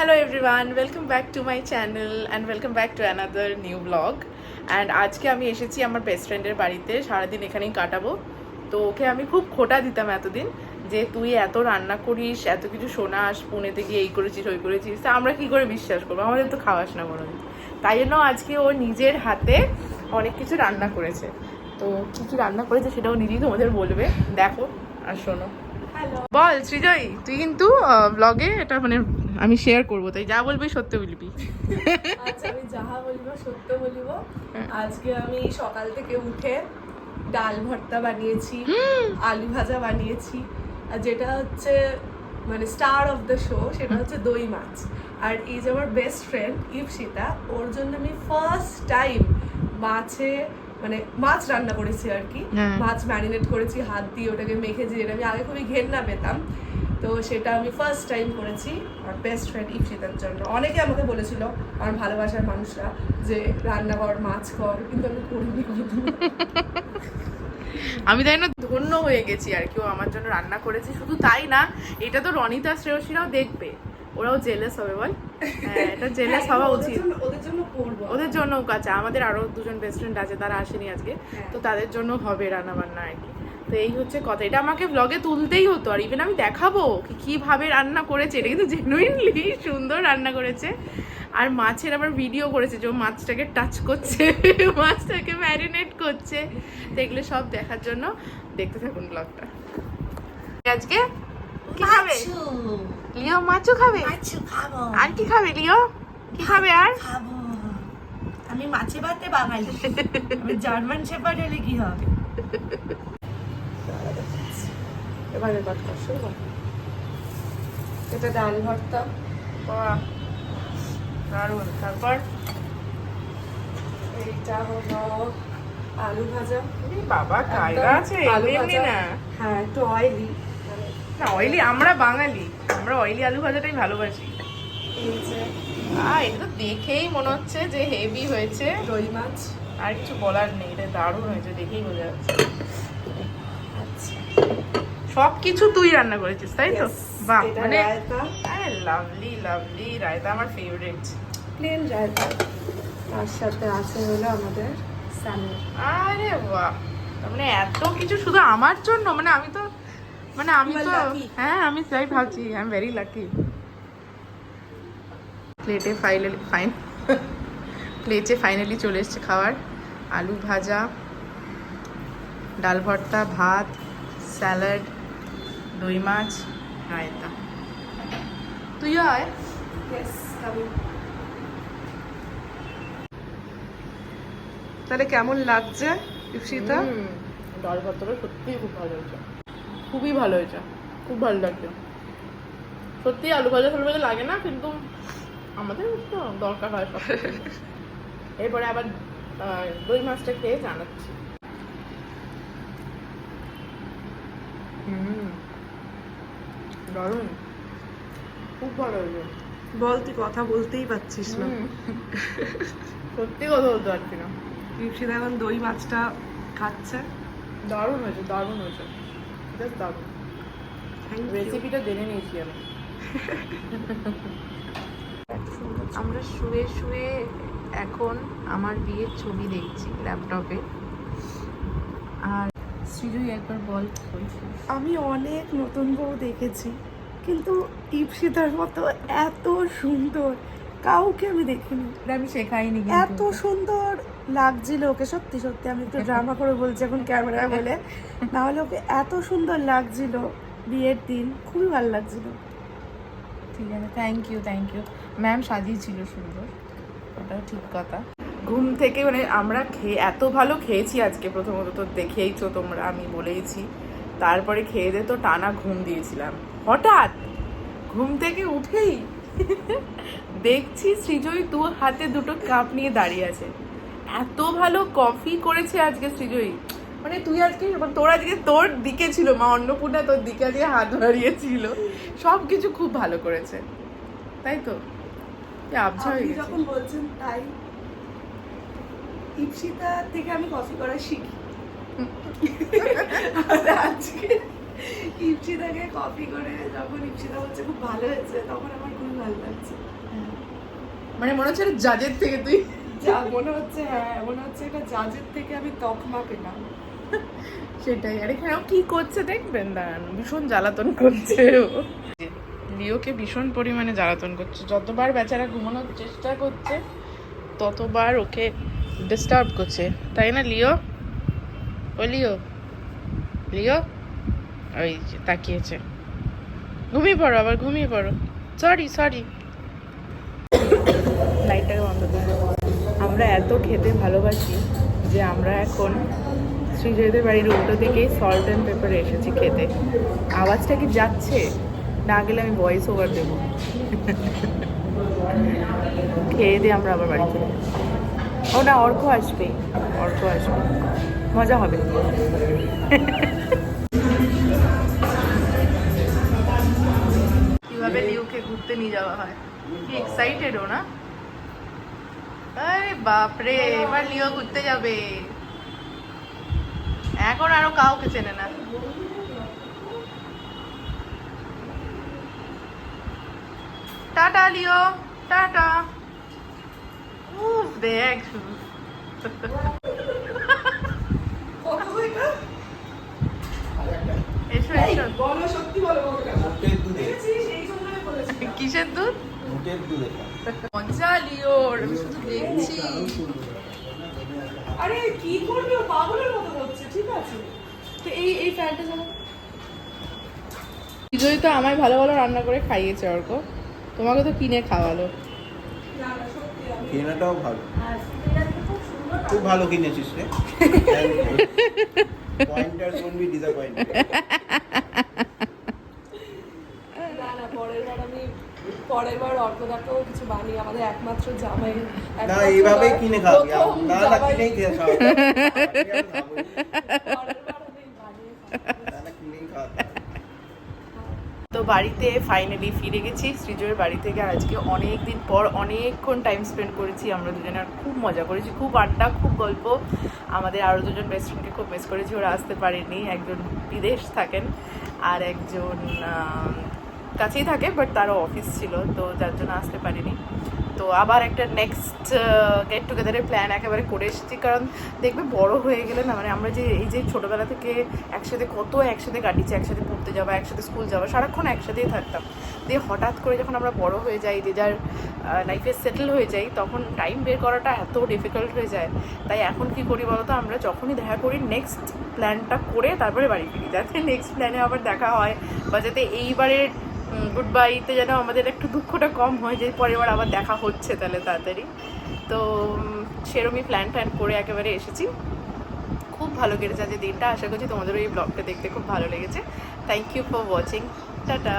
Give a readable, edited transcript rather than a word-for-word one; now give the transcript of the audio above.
Hello everyone, welcome back to my channel and welcome back to another new vlog. And আজকে আমি এসেছি আমার best ফ্রেন্ডের বাড়িতে, সারাদিন এখানেই কাটাবো। তো ওকে আমি খুব খোঁটা দিতাম এতদিন যে তুই এত রান্না করিস, এত কিছু শোনাস, পুনেতে গিয়ে এই করেছিস ওই করেছিস, তা আমরা কি করে বিশ্বাস করবো, আমাদের তো খাওয়াস না কোনোদিন। তাই জন্য আজকে ও নিজের হাতে অনেক কিছু রান্না করেছে। তো কী কী রান্না করেছে সেটাও নিজেই তোমাদের বলবে, দেখো আর শোনো। বল সৃজয়, তুই কিন্তু ব্লগে এটা মানে আমি শেয়ার করবো, তাই যা বলবি সত্যি বলবি। আচ্ছা, আমি যাহা বলিব সত্য বলিব। আজকে আমি সকাল থেকে উঠে ডাল ভর্তা বানিয়েছি, আলু ভাজা বানিয়েছি, আর যেটা হচ্ছে মানে স্টার অফ দ্য শো সেটা হচ্ছে দই মাছ। আর এই যে আমার বেস্ট ফ্রেন্ড ইপসিতা, ওর জন্য আমি ফার্স্ট টাইম মাছ রান্না করেছি আর কি। মাছ ম্যারিনেট করেছি হাত দিয়ে, ওটাকে মেখেছি, যেটা আমি আগে খুবই ঘেন্না পেতাম। তো সেটা আমি ফার্স্ট টাইম করেছি আমার বেস্ট ফ্রেন্ড ইপসিতার জন্য। অনেকে আমাকে বলেছিল আমার ভালোবাসার মানুষরা যে রান্না কর, মাছ কর, কিন্তু আমি করিনি কোনোদিন। আমি তাই না ধন্য হয়ে গেছি আর কি, ও আমার জন্য রান্না করেছে। শুধু তাই না, এটা তো রনিতা শ্রেয়সীরাও দেখবে, ওরাও জেলাস হবে। বল হ্যাঁ, এটা জেলাস হওয়া উচিত। ওদের জন্য কাছে আমাদের আরো দুজন বেস্ট ফ্রেন্ড আছে, তারা আসেনি আজকে, তো তাদের জন্য হবে রান্না বান্না আর কি। তো এই হচ্ছে কথা, এটা আমাকে ব্লগে তুলতেই হতো। আর ইভেন আমি দেখাবো কিভাবে রান্না করেছে, এটা কিন্তু জেনুইনলি সুন্দর রান্না করেছে। আর মাছের আবার ভিডিও করেছে, যে মাছটাকে টাচ করছে, মাছটাকে ম্যারিনেট করছে। তো এগুলো সব দেখার জন্য দেখতে থাকুন ব্লগটা। আজকে কি খাবে লিও? মাছও খাবে? আর কি খাবে লিও? কি খাবে আর? আমি মাছে ভাতে বাঙালি, আমি জার্মান শেপার্ড হলে কি হবে। এবারে বাদ করছো, এটা ডাল ভর্তা, দারুণ। তারপর এইটা হলো আলু ভাজা। বাবা কায়দা আছে, এমনি না। হ্যাঁ, একটু অয়েলি। না অয়েলি, আমরা বাঙালি, আমরা অয়েলি আলু ভাজাটাই ভালোবাসি। এই যে এটা তো দেখেই মনে হচ্ছে যে হেভি হয়েছে। দই মাছ, আর কিছু বলার নেই, এটা দারুণ হয়েছে, দেখেই বোঝা যাচ্ছে। আচ্ছা, সবকিছু তুই রান্না করেছিস তাই তো? বাহ, এটা মানে রায়তা, লাভলি লাভলি রায়তা, আমার ফেভারিট। প্লেন রায়তা। তার সাথে আছে হলো আমাদের স্যালাড। আরে বাহ, তার মানে এত কিছু শুধু আমার জন্য? মানে আমি তো হ্যাঁ, আমি তাই ভাবছি, আই এম ভেরি লাকি। প্লেটে ফাইনালি চলে এসছে খাবার। আলু ভাজা, ডাল ভর্তা, ভাত, স্যালাড, দই মাছ, রায়তা। তুইও আয়। তাহলে কেমন লাগছে ইপসিতা? ডাল ভর্তাটা সত্যিই খুব ভালো হয়েছে, খুবই ভালো হয়েছে, খুব ভালো লাগছে সত্যি। আলু ভাজা ফালু ভাজা লাগে না, কিন্তু আমাদের তো দরকার হয় সব। এরপরে আবার দই মাছটা খেয়ে জানাচ্ছি। দারুণ, খুব ভালো হয়েছে। বল, তুই কথা বলতেই পারছিস না। সত্যি কথা বলতে পারছি না। ইপসিতা এখন দই মাছটা খাচ্ছে। দারুণ হয়েছে, দারুণ হয়েছে, জাস্ট দারুণ। রেসিপিটা জেনে নিয়েছি আমি। আমরা শুয়ে শুয়ে এখন আমার বিয়ের ছবি দেখছি ল্যাপটপে। আর সৃজুই একবার বল বলছি, আমি অনেক নতুন বউ দেখেছি, কিন্তু ইপসিতার মতো এত সুন্দর কাউকে আমি দেখিনি। আমি শেখাইনি, এত সুন্দর লাগছিল ওকে, সত্যি সত্যি। আমি একটু ড্রামা করে বলছি এখন ক্যামেরা বলে, না হলে ওকে এত সুন্দর লাগছিল বিয়ের দিন, খুবই ভালো লাগছিল। ঠিক আছে, থ্যাংক ইউ ম্যাম, সাজিয়েছিল সুন্দর, ওটাও ঠিক কথা। ঘুম থেকে মানে আমরা এত ভালো খেয়েছি আজকে, প্রথমত তো দেখেইছো তোমরা, আমি বলেইছি। তারপরে খেয়ে দিয়ে তো টানা ঘুম দিয়েছিলাম। হঠাৎ ঘুম থেকে উঠেই দেখছি সৃজয় হাতে দুটো কাপ নিয়ে দাঁড়িয়ে আছে। এত ভালো কফি করেছে আজকে সৃজয়, মানে তুই আজকে তোর আজকে তোর দিকে ছিল, মা অন্নপূর্ণা তোর দিকে আজকে হাত বাড়িয়েছিল। সব কিছু খুব ভালো করেছে, তাই তো? আপনি যখন বলছেন তাই, ইপসিতা থেকে আমি কফি করা শিখি। আজকে ইপসিতাকে কপি করে যখন ইপসিতা বলছে খুব ভালো হয়েছে, তখন আমার খুবই ভালো লাগছে। মানে মনে হচ্ছে জাজের থেকে তুই যা মনে হচ্ছে, হ্যাঁ মনে হচ্ছে এটা জাজের থেকে আমি তকমা পেলাম। সেটাই। আর এখানেও কি করছে দেখবেন, দাঁড়ান, ভীষণ জ্বালাতন করছে ও। লিওকে ভীষণ পরিমাণে জ্বালাতন করছে, যতবার বেচারা ঘুমানোর চেষ্টা করছে ততবার ওকে ডিস্টার্ব করছে, তাই না লিও? ও লিও, লিও ওই যে তাকিয়েছে। ঘুমিয়ে পড়ো, আবার ঘুমিয়ে পড়ো। সরি সরি, লাইটটাকে বন্ধ করো। আমরা এত খেতে ভালোবাসি যে আমরা এখন শ্রীজয়দের বাড়ির উল্টো দিকেই সল্ট অ্যান্ড পেপারে এসেছি খেতে। আওয়াজটা কি যাচ্ছে? না গেলে আমি ভয়েস ওভার দেবো। খেয়ে দিয়ে আমরা আবার বাড়ি চলে যাবো। ও না, অর্ক আসবে, অর্ক আসবে, মজা হবে। কিভাবে লিওকে ঘুরতে নিয়ে যাওয়া হয়, কি এক্সাইটেড ও না? আরে বাপরে, এবার লিও ঘুরতে যাবে। এখন আরো কাউকে চেনে না। টাটা লিও, টাটা। উফ, দেখ শুধু। এসো এসো। বলো সত্যি বলো কতটা? মুটের দুধে, সেই জন্যই বলেছি। কিসের দুধ? মুটের দুধে মজা লিওর, আমি শুধু দেখছি। আরে কি করবে, ও পাগলের মতো হচ্ছে, ঠিক আছে? তো এই প্যান্টটা যেন বিজয় তো আমায় ভালো ভালো রান্না করে খাইয়েছে অর্ক, তোমাকে তো কিনে খাওয়ালো। না না সত্যি আমি কেনাটাও ভালো, খুব ভালো কিনেছিস রে। Pointers won't be disappointed. না না পরের বার অর্কদাকেও কিছু বানিয়ে আমাদের একমাত্র জামাই, না এইভাবে কিনে খাওয়াবি, প্রথম না না জামাই। কিনেই খেয়ে খাওয়াবি, পরের বার আমি বানিয়ে খাওয়াবো। না না কিনেই খাওয়াতে হবে। তো বাড়িতে ফাইনালি ফিরে গেছি সৃজয়ের বাড়ি থেকে। আজকে অনেক দিন পর অনেকক্ষণ টাইম স্পেন্ড করেছি আমরা দুজনে, আর খুব মজা করেছি, খুব আড্ডা, খুব গল্প। আমাদের আরও দুজন বেস্ট ফ্রেন্ডকে খুব মিস করেছি, ওরা আসতে পারেনি। একজন বিদেশ থাকেন আর একজন কাছেই থাকে, বাট তারও অফিস ছিল, তো যার জন্য আসতে পারিনি। তো আবার একটা নেক্সট গেট টুগেদারের প্ল্যান একেবারে করে এসেছি, কারণ দেখবে বড় হয়ে গেলে না, মানে আমরা যে এই যে ছোটোবেলা থেকে একসাথে কত একসাথে কাটিয়েছি, একসাথে পড়তে যাওয়া, একসাথে স্কুল যাওয়া, সারাক্ষণ একসাথেই থাকতাম। দিয়ে হঠাৎ করে যখন আমরা বড় হয়ে যাই, যে যার লাইফে সেটেল হয়ে যাই, তখন টাইম বের করাটা এত ডিফিকাল্ট হয়ে যায়। তাই এখন কি করি বলো তো, আমরা যখনই দেখা করি নেক্সট প্ল্যানটা করে তারপরে বাড়ি ফিরি, যাতে নেক্সট প্ল্যানে আবার দেখা হয়, বা যাতে এইবারের গুড বাইতে যেন আমাদের একটু দুঃখটা কম হয়, যে পরের বার আবার দেখা হচ্ছে তাহলে তাড়াতাড়ি। তো সেরমই প্ল্যান করে একেবারে এসেছি। খুব ভালো কেটেছে আজকে দিনটা, আশা করছি তোমাদেরও এই ব্লগটা দেখতে খুব ভালো লেগেছে। Thank you for watching, tata.